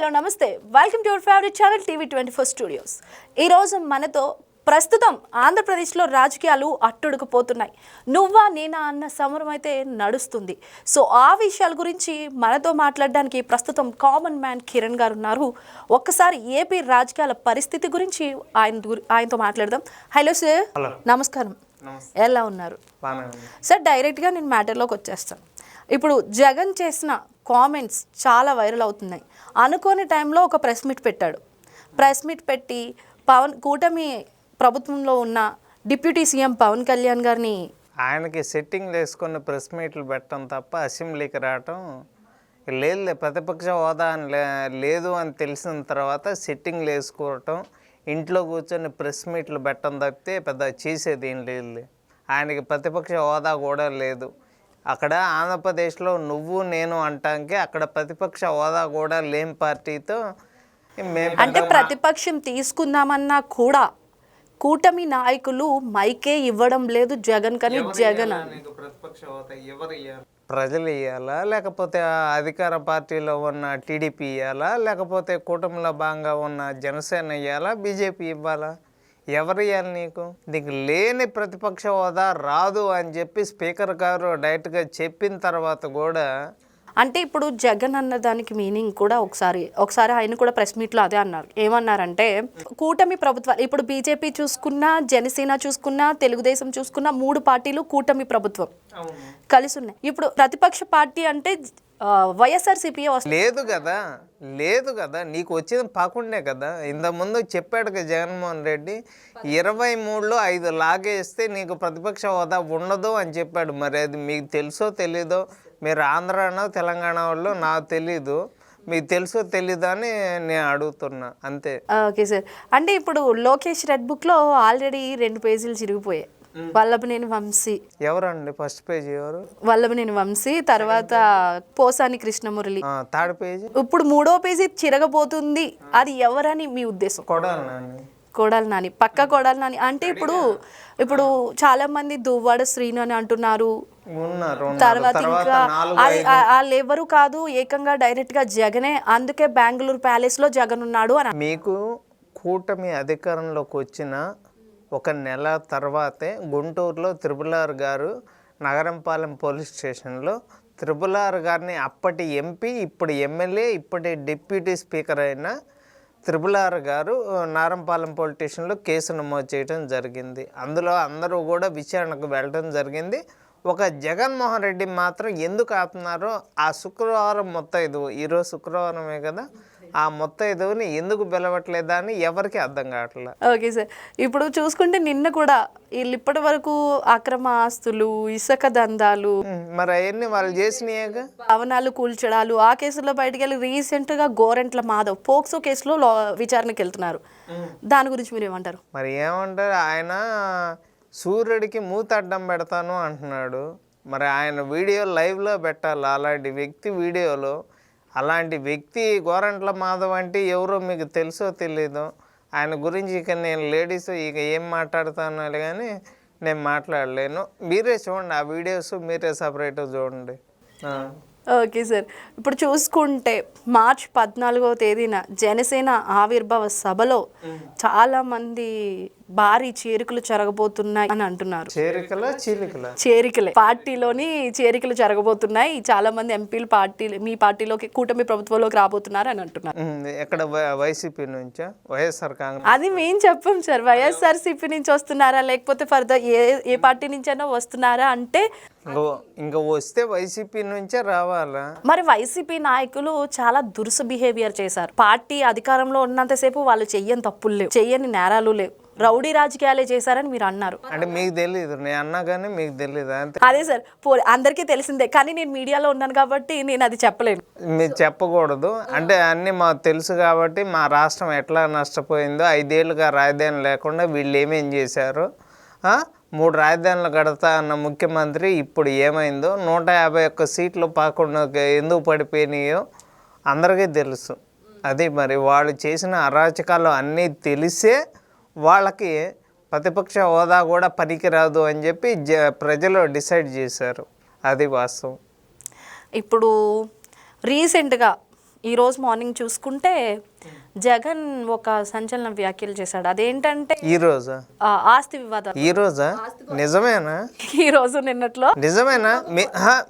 Hello నమస్తే, welcome to your favourite channel TV24 studios. ఈరోజు మనతో ప్రస్తుతం ఆంధ్రప్రదేశ్లో రాజకీయాలు అట్టుడుకుపోతున్నాయి. నువ్వా నేనా అన్న సమరం అయితే నడుస్తుంది. సో ఆ విషయాల గురించి మనతో మాట్లాడడానికి ప్రస్తుతం కామన్ మ్యాన్ కిరణ్ గారు ఉన్నారు. ఒక్కసారి ఏపీ రాజకీయాల పరిస్థితి గురించి ఆయనతో మాట్లాడదాం. హలో సార్, నమస్కారం. ఎలా ఉన్నారు సార్? డైరెక్ట్గా నేను మ్యాటర్లోకి వచ్చేస్తాను. ఇప్పుడు జగన్ చేసిన కామెంట్స్ చాలా వైరల్ అవుతున్నాయి. అనుకోని టైంలో ఒక ప్రెస్ మీట్ పెట్టాడు. ప్రెస్ మీట్ పెట్టి కూటమి ప్రభుత్వంలో ఉన్న డిప్యూటీ సీఎం పవన్ కళ్యాణ్ గారిని ఆయనకి సెట్టింగ్ వేసుకొని ప్రెస్ మీట్లు పెట్టడం తప్ప అసెంబ్లీకి రావటం లేదు. ప్రతిపక్ష హోదా లేదు అని తెలిసిన తర్వాత సెట్టింగ్లు వేసుకోవటం, ఇంట్లో కూర్చొని ప్రెస్ మీట్లు పెట్టడం తప్పితే పెద్ద చేసేది ఏం లేదు. ఆయనకి ప్రతిపక్ష హోదా కూడా లేదు. అక్కడ ఆంధ్రప్రదేశ్లో నువ్వు నేను అంటానికి అక్కడ ప్రతిపక్ష హోదా కూడా లేని పార్టీతో అంటే ప్రతిపక్షం తీసుకుందామన్నా కూడా కూటమి నాయకులు మైకే ఇవ్వడం లేదు జగన్ కని. జగన్ ప్రతిపక్ష హోదా ఎవరు ప్రజలు ఇవ్వాలా, లేకపోతే అధికార పార్టీలో ఉన్న టీడీపీ ఇవ్వాలా, లేకపోతే కూటమిలో భాగంగా ఉన్న జనసేన ఇవ్వాలా, బీజేపీ ఇవ్వాలా? ఎవరు ఇవ్వాలి? నీకు లేని ప్రతిపక్ష హోదా రాదు అని చెప్పి స్పీకర్ గారు డైరెక్ట్గా చెప్పిన తర్వాత కూడా అంటే ఇప్పుడు జగన్ అన్న దానికి మీనింగ్ కూడా ఒకసారి ఆయన కూడా ప్రెస్ మీట్లో అదే అన్నారు. ఏమన్నారంటే కూటమి ప్రభుత్వాలు, ఇప్పుడు బీజేపీ చూసుకున్నా, జనసేన చూసుకున్నా, తెలుగుదేశం చూసుకున్నా, 3 పార్టీలు కూటమి ప్రభుత్వం కలిసి ఉన్నాయి. ఇప్పుడు ప్రతిపక్ష పార్టీ అంటే వైఎస్ఆర్సీపీ లేదు కదా నీకు వచ్చేది పాకుండే కదా. ఇంతకుముందు చెప్పాడు కదా జగన్మోహన్ రెడ్డి, 23లో 5 లాగేస్తే నీకు ప్రతిపక్ష హోదా ఉండదు అని చెప్పాడు. మరి అది మీకు తెలుసో తెలీదో, మీరు ఆంధ్రానో తెలంగాణ వాళ్ళు నాకు తెలీదు, మీకు తెలుసో తెలీదా అని నేను అడుగుతున్నా అంతే. Okay sir. అంటే ఇప్పుడు లోకేష్ రెడ్ బుక్లో ఆల్రెడీ 2 పేజీలు చిరిగిపోయాయి. వల్లభనేని వంశీ ఎవరండి? ఫస్ట్ పేజీ ఎవరు? వల్లభనేని వంశీ, తర్వాత పోసాని కృష్ణమురళి. థర్డ్ పేజీ ఇప్పుడు 3వ పేజీ చిరగబోతుంది. అది ఎవరని మీ ఉద్దేశం? కొడాలి నాని, పక్క కొడాలి నాని. అంటే ఇప్పుడు చాలా మంది దువ్వాడ శ్రీను అని అంటున్నారు. తర్వాత ఇంకా వాళ్ళు ఎవరు కాదు, ఏకంగా డైరెక్ట్ గా జగనే. అందుకే బెంగళూరు ప్యాలెస్ లో జగన్ ఉన్నాడు అని. మీకు కూటమి అధికారంలోకి వచ్చిన 1 నెల తర్వాతే గుంటూరులో త్రిపుల్ గారు నగరంపాలెం పోలీస్ స్టేషన్లో త్రిపుల్ గారిని అప్పటి ఎంపీ, ఇప్పుడు ఎమ్మెల్యే, ఇప్పటి డిప్యూటీ స్పీకర్ అయిన త్రిపుల్ గారు నారంపాలెం పోలీస్ స్టేషన్లో కేసు నమోదు చేయడం జరిగింది. అందులో అందరూ కూడా విచారణకు వెళ్ళడం జరిగింది. ఒక జగన్మోహన్ రెడ్డి మాత్రం ఎందుకు ఆపుతున్నారో ఆ శుక్రవారం ముత్తైదువు, ఈరోజు శుక్రవారమే కదా, ఆ ముత్తైదువుని ఎందుకు పిలవట్లేదా అని ఎవరికి అర్థం కావట్లేదు. Okay sir. ఇప్పుడు చూసుకుంటే నిన్న కూడా వీళ్ళు ఇప్పటి వరకు అక్రమ ఆస్తులు, ఇసుక దందాలు, మరి అవన్నీ వాళ్ళు చేసినాయేగా, భవనాలు కూల్చడాలు, ఆ కేసులో బయటకు వెళ్ళి రీసెంట్ గా గోరంట్ల మాధవ్ పోక్సో కేసులో విచారణకి వెళ్తున్నారు. దాని గురించి మీరు ఏమంటారు? మరి ఏమంటారు? ఆయన సూర్యుడికి మూతడ్డం పెడతాను అంటున్నాడు. మరి ఆయన వీడియో లైవ్లో పెట్టాలి. అలాంటి వ్యక్తి వీడియోలో, అలాంటి వ్యక్తి గోరంట్ల మాధవ్ అంటే ఎవరో మీకు తెలుసో తెలీదో. ఆయన గురించి ఇక నేను లేడీస్ ఇక ఏం మాట్లాడుతాను కానీ నేను మాట్లాడలేను. మీరే చూడండి ఆ వీడియోస్, మీరే సపరేట్గా చూడండి. Okay sir. ఇప్పుడు చూసుకుంటే మార్చి 14వ తేదీన జనసేన ఆవిర్భావ సభలో చాలా మంది భారీ చేరికలు జరగబోతున్నాయి అని అంటున్నారు. చేరికలే పార్టీలోని చేరికలు జరగబోతున్నాయి. చాలా మంది ఎంపీలు మీ పార్టీలోకి కూటమి ప్రభుత్వంలోకి రాబోతున్నారు అని అంటున్నారు. ఎక్కడ వైసీపీ నుంచా, వైఎస్ఆర్ కాంగ్రెస్? అది మేము చెప్పం సార్. వైఎస్ఆర్సీపీ నుంచి వస్తున్నారా, లేకపోతే ఫర్దర్ ఏ పార్టీ నుంచైనా వస్తున్నారా అంటే ఇంకా వస్తే వైసీపీ నుంచే రావాలా? మరి వైసీపీ నాయకులు చాలా దురుసు బిహేవియర్ చేశారు. పార్టీ అధికారంలో ఉన్నంతసేపు వాళ్ళు చెయ్యని తప్పులు లేవు, చెయ్యని నేరాలు లేవు, రౌడీ రాజకీయాలే చేశారని మీరు అన్నారు. అంటే మీకు తెలియదు, నేను అన్నా కానీ మీకు తెలియదు. అదే సార్, అందరికీ తెలిసిందే, కానీ నేను మీడియాలో ఉన్నాను కాబట్టి నేను అది చెప్పలేను. మీరు చెప్పకూడదు అంటే అన్నీ మాకు తెలుసు కాబట్టి. మా రాష్ట్రం ఎట్లా నష్టపోయిందో, 5 ఏళ్ళుగా రాజధాని లేకుండా వీళ్ళు ఏమేం చేశారు, 3 రాజధానులు కడతా అన్న ముఖ్యమంత్రి ఇప్పుడు ఏమైందో, 151 సీట్లు పాకుండా ఎందుకు పడిపోయినాయో అందరికీ తెలుసు. అది మరి వాళ్ళు చేసిన అరాచకాలు అన్నీ తెలిసే వాళ్ళకి ప్రతిపక్ష హోదా కూడా పనికిరాదు అని చెప్పి ప్రజలు డిసైడ్ చేశారు. అది వాస్తవం. ఇప్పుడు రీసెంట్గా ఈ రోజు మార్నింగ్ చూసుకుంటే జగన్ ఒక సంచలన వ్యాఖ్యలు చేశాడు. అదేంటంటే ఈ రోజా ఆస్తి వివాదం. ఈ రోజా నిజమేనా? ఈ రోజు నిన్నట్లో నిజమేనా?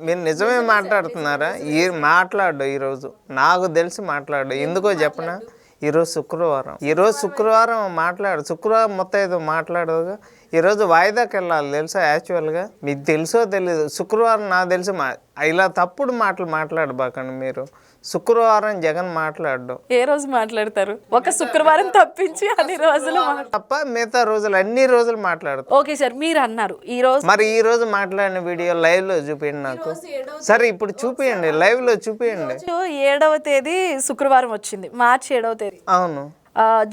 మీరు నిజమే మాట్లాడుతున్నారా? మాట్లాడు ఈరోజు నాకు తెలిసి మాట్లాడు. ఎందుకో చెప్పనా? ఈరోజు శుక్రవారం మాట్లాడు. శుక్రవారం మొత్తం ఏదో మాట్లాడదుగా. ఈరోజు వాయిదాకి వెళ్ళాలి తెలుసా? యాక్చువల్గా మీకు తెలుసో తెలీదు. శుక్రవారం నాకు తెలిసి ఇలా తప్పుడు మాటలు మాట్లాడబాకండి మీరు. శుక్రవారం జగన్ మాట్లాడు. ఏ రోజు మాట్లాడతారు? ఒక శుక్రవారం తప్పించి అన్ని రోజులు తప్ప మిగతా రోజులు అన్ని రోజులు మాట్లాడతారు. ఓకే సార్, మీరు అన్నారు ఈ రోజు. మరి ఈ రోజు మాట్లాడిన వీడియో లైవ్ లో చూపించండి నాకు. సరే ఇప్పుడు చూపించండి, లైవ్ లో చూపించండి. 7వ తేదీ శుక్రవారం వచ్చింది, మార్చి 7వ తేదీ. అవును.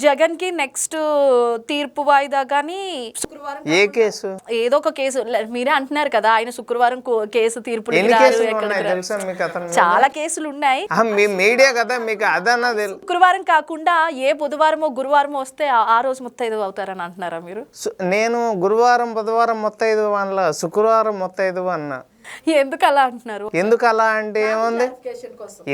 జగన్ కి నెక్స్ట్ తీర్పు వాయిదా కానీ శుక్రవారం ఏ కేసు? ఏదో ఒక కేసు. మీరే అంటున్నారు కదా ఆయన శుక్రవారం కేసు తీర్పు. ఎన్ని కేసులు ఉన్నాయి తెలుసా మీకు? అతను చాలా కేసులు ఉన్నాయి. మీ మీడియా కదా మీకు అదన్నా తెలుసు. శుక్రవారం కాకుండా ఏ బుధవారమో గురువారమో వస్తే ఆ రోజు ముత్తైదు అవుతారని అంటున్నారా మీరు? నేను గురువారం బుధవారం మొత్తైదు అన్నా, శుక్రవారం మొత్తైదు అన్నా. ఎందుకు అలా అంటున్నారు? ఎందుకు అలా అంటే ఏముంది?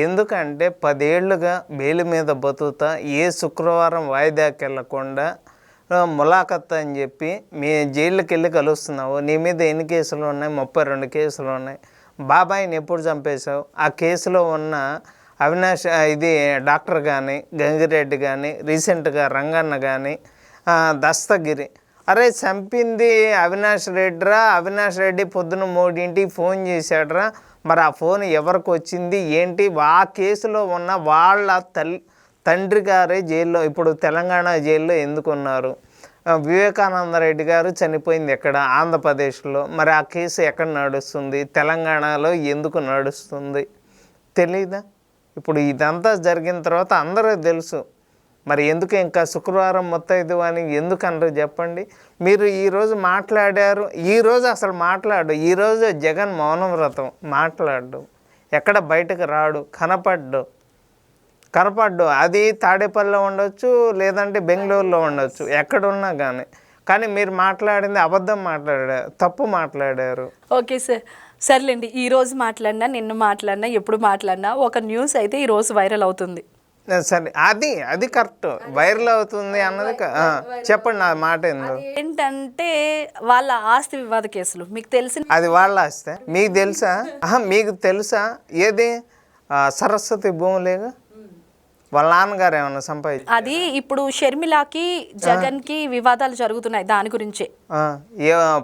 ఎందుకంటే 10 ఏళ్ళుగా బెయిల్ మీద బతుకుతా ఏ శుక్రవారం వాయిదాకి వెళ్ళకుండా ములాఖత్ అని చెప్పి మీ జైలుకి వెళ్ళి కలుస్తున్నావు. నీ మీద ఎన్ని కేసులు ఉన్నాయి? 32 కేసులు ఉన్నాయి. బాబాయిని ఎప్పుడు చంపేశావు? ఆ కేసులో ఉన్న అవినాష్ డాక్టర్ కానీ, గంగిరెడ్డి కానీ, రీసెంట్గా రంగన్న కానీ, దస్తగిరి. అరే చంపింది అవినాష్ రెడ్డిరా. అవినాష్ రెడ్డి పొద్దున 3 ఫోన్ చేశాడరా. మరి ఆ ఫోన్ ఎవరికి వచ్చింది ఏంటి? ఆ కేసులో ఉన్న వాళ్ళ తండ్రి గారే జైల్లో, ఇప్పుడు తెలంగాణ జైల్లో ఎందుకు ఉన్నారు? వివేకానంద రెడ్డి గారు చనిపోయింది ఎక్కడ? ఆంధ్రప్రదేశ్లో. మరి ఆ కేసు ఎక్కడ నడుస్తుంది? తెలంగాణలో ఎందుకు నడుస్తుంది? తెలీదా? ఇప్పుడు ఇదంతా జరిగిన తర్వాత అందరూ తెలుసు. మరి ఎందుకు ఇంకా శుక్రవారం మొత్తైదు అని ఎందుకు అనరు చెప్పండి. మీరు ఈరోజు మాట్లాడారు, ఈరోజు అసలు మాట్లాడు. ఈరోజు జగన్ మౌనం వ్రతం, మాట్లాడు. ఎక్కడ బయటకు రాడు, కనపడ్డు. అది తాడేపల్లిలో ఉండొచ్చు, లేదంటే బెంగళూరులో ఉండొచ్చు, ఎక్కడున్నా కానీ మీరు మాట్లాడింది అబద్ధం మాట్లాడారు, తప్పు మాట్లాడారు. ఓకే సార్, సర్లేండి. ఈ రోజు మాట్లాడినా, నిన్న మాట్లాడినా, ఎప్పుడు మాట్లాడినా ఒక న్యూస్ అయితే ఈరోజు వైరల్ అవుతుంది. సరే, అది కరెక్ట్. వైరల్ అవుతుంది అన్నది చెప్పండి. నా మాట ఏంటంటే వాళ్ళ ఆస్తి వివాద కేసులు మీకు తెలిసిన. అది వాళ్ళ ఆస్తి మీకు తెలుసా? మీకు తెలుసా? ఏది సరస్వతి భూములేగా వాళ్ళ నాన్నగారు ఏమన్నా సంపాదించి. అది ఇప్పుడు షర్మిలాకి జగన్ కి వివాదాలు జరుగుతున్నాయి దాని గురించే.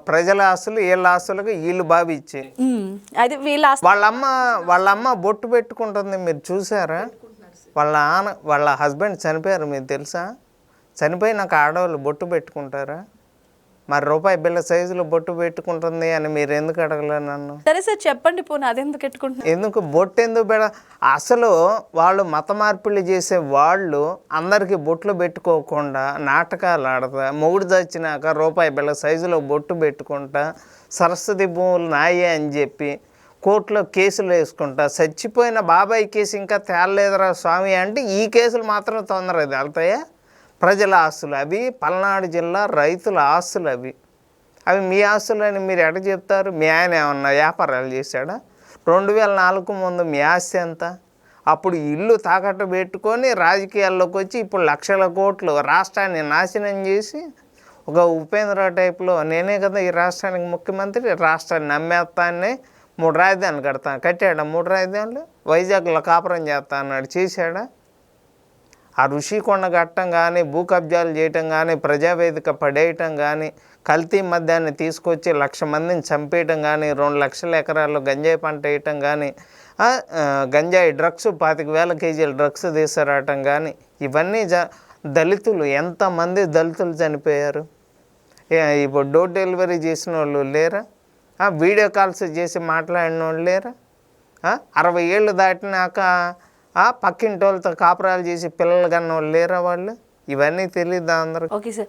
ప్రజల ఆస్తులు వీళ్ళ ఆస్తులకు వీళ్ళు బాబిచ్చి అది వాళ్ళ అమ్మ బొట్టు పెట్టుకుంటుంది. మీరు చూసారా? వాళ్ళ హస్బెండ్ చనిపోయారు, మీకు తెలుసా? చనిపోయినాక ఆడవాళ్ళు బొట్టు పెట్టుకుంటారా? మరి రూపాయి బిళ్ళ సైజులో బొట్టు పెట్టుకుంటుంది అని మీరు ఎందుకు అడగలే నన్ను? సరే సార్ చెప్పండి, పోనీ అది ఎందుకు పెట్టుకుంటున్నారు? ఎందుకు బొట్టు ఎందుకు అసలు వాళ్ళు మత మార్పిడి చేసే వాళ్ళు అందరికీ బొట్లు పెట్టుకోకుండా నాటకాలు ఆడతా, మొగుడు చచ్చినాక రూపాయి బిళ్ళ సైజులో బొట్టు పెట్టుకుంటా, సరస్వతి భూములు నాయే అని చెప్పి కోర్టులో కేసులు వేసుకుంటా, చచ్చిపోయిన బాబాయ్ కేసు ఇంకా తేలలేదురా స్వామి అంటే ఈ కేసులు మాత్రం తొందరగా తేలుతాయా? ప్రజల ఆస్తులు అవి, పల్నాడు జిల్లా రైతుల ఆస్తులు అవి మీ ఆస్తులు అని మీరు ఎట చెప్తారు? మీ ఆయన ఏమన్నా వ్యాపారాలు చేశాడా? 2004 ముందు మీ ఆస్తి ఎంత? అప్పుడు ఇల్లు తాకట్టు పెట్టుకొని రాజకీయాల్లోకి వచ్చి ఇప్పుడు లక్షల కోట్లు రాష్ట్రాన్ని నాశనం చేసి ఒక ఉపేంద్ర టైప్లో నేనే కదా ఈ రాష్ట్రానికి ముఖ్యమంత్రి, రాష్ట్రాన్ని నమ్మేస్తానే 3 రాజధానులు కట్టాడా? 3 రాజధానులు వైజాగ్లో కాపురం చేస్తా అన్నాడు, చేశాడా? ఆ ఋషికొండ కట్టడం కానీ, భూ కబ్జాలు చేయటం కానీ, ప్రజావేదిక పడేయటం కానీ, కల్తీ మద్యాన్ని తీసుకొచ్చి 1,00,000 మందిని చంపేయటం కానీ, 2 లక్షల ఎకరాల్లో గంజాయి పంట వేయటం కానీ, గంజాయి డ్రగ్స్ 25,000 కేజీల డ్రగ్స్ తీసుకురావటం కానీ, ఇవన్నీ దళితులు ఎంతమంది దళితులు చనిపోయారు? ఇప్పుడు డోర్ డెలివరీ చేసిన వాళ్ళు లేరా? వీడియో కాల్స్ చేసి మాట్లాడిన వాళ్ళు లేరా? 60 ఏళ్ళు దాటినాక పక్కింటి వాళ్ళతో కాపురాలు చేసి పిల్లలు కన్న వాళ్ళు లేరా? వాళ్ళు ఇవన్నీ తెలియదా అందరూ? Okay sir.